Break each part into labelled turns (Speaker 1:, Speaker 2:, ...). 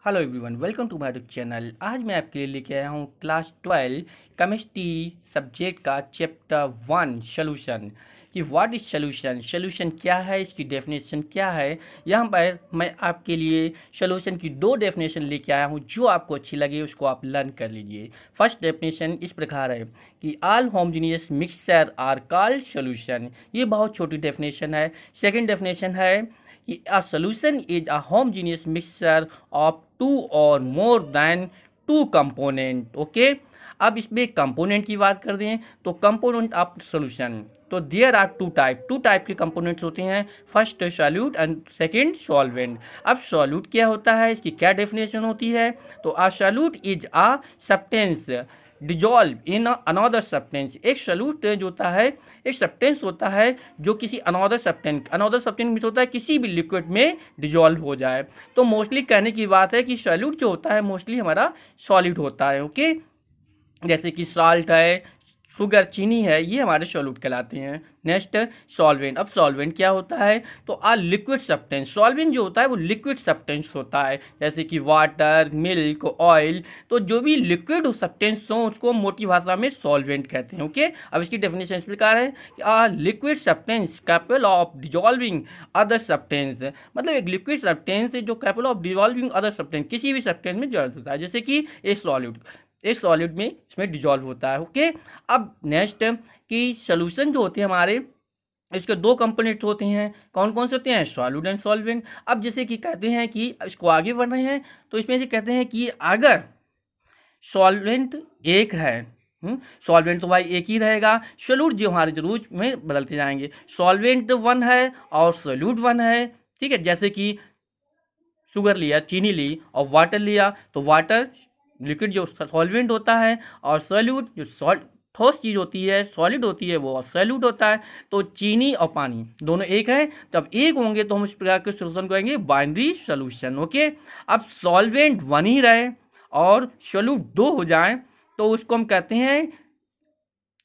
Speaker 1: Hello everyone, welcome to my YouTube channel. आज मैं आपके लिए लेके आया हूँ क्लास 12 केमिस्ट्री सब्जेक्ट का चैप्टर 1 सॉल्यूशन। कि व्हाट इज सॉल्यूशन, सॉल्यूशन क्या है, इसकी डेफिनेशन क्या है। यहाँ पर मैं आपके लिए सॉल्यूशन की दो डेफिनेशन लेके आया हूँ, जो आपको अच्छी लगे उसको आप लर्न कर लीजिए। फर्स्ट डेफिनेशन इस प्रकार है कि all homogeneous mixture are called solution. ये बहुत छोटी डेफिनेशन है। सेकेंड डेफिनेशन है कि a solution is a homogeneous mixture of two or more than two component। Okay, अब इसमें कंपोनेंट की बात कर दें तो कंपोनेंट ऑफ सॉल्यूशन, तो देयर आर टू टाइप के कंपोनेंट्स होते हैं। First solute and second solvent. अब सॉल्यूट क्या होता है, इसकी क्या डेफिनेशन होती है, तो a solute is a substance dissolve in another substance. एक सॉल्यूट जो होता है एक सब्सटेंस होता है जो किसी अनदर सब्सटेंस मीन्स होता है किसी भी लिक्विड में डिजॉल्व हो जाए। तो मोस्टली कहने की बात है कि सॉल्यूट जो होता है मोस्टली हमारा सॉलिड होता है। ओके, जैसे कि साल्ट है, शुगर, चीनी है, ये हमारे सॉल्यूट कहलाते हैं। Next solvent. अब सॉल्वेंट क्या होता है, तो आ लिक्विड सब्सटेंस। सॉल्वेंट जो होता है वो लिक्विड सब्सटेंस होता है, जैसे कि वाटर, मिल्क, ऑयल। तो जो भी लिक्विड सब्सटेंस हो उसको मोटी भाषा में सॉल्वेंट कहते हैं। ओके, अब इसकी डेफिनेशन इस प्रकार है कि a liquid substance capable of dissolving other substance. मतलब एक लिक्विड सब्सटेंस जो capable of dissolving other substance, किसी भी सब्सटेंस में डिजॉल्व होता है, जैसे कि एक सॉलिड में इसमें डिजॉल्व होता है। ओके, अब नेक्स्ट कि सॉल्यूशन जो होते हैं हमारे, इसके दो कंपोनेंट होते हैं। कौन कौन से होते हैं, सॉल्यूट एंड सॉल्वेंट। अब जैसे कि कहते हैं कि इसको आगे बढ़ रहे हैं तो इसमें से कहते हैं कि अगर सॉल्वेंट एक है, सॉल्वेंट तो भाई एक ही रहेगा, सोल्यूट जो हमारे जरूर में बदलते जाएंगे। सॉल्वेंट वन है और सोल्यूट वन है, ठीक है। जैसे कि शुगर लिया, चीनी ली और वाटर लिया, तो वाटर लिक्विड जो सॉल्वेंट होता है और सॉल्यूट जो ठोस चीज़ होती है, सॉलिड होती है, वो सॉल्यूट होता है। तो चीनी और पानी दोनों एक है, जब एक होंगे तो हम इस प्रकार के सोल्यूशन को कहेंगे बाइनरी सोल्यूशन। ओके, अब सॉल्वेंट वन ही रहे और सॉल्यूट दो हो जाए तो उसको हम कहते हैं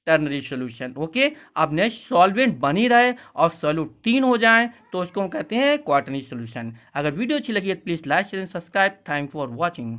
Speaker 1: टर्नरी सोल्यूशन। ओके, अब नेक्स्ट सॉल्वेंट बन ही रहे और सॉल्यूट तीन हो जाए तो उसको हम कहते हैं क्वाटरनरी सोल्यूशन। अगर वीडियो अच्छी लगी है तो please like share subscribe. Thank for watching.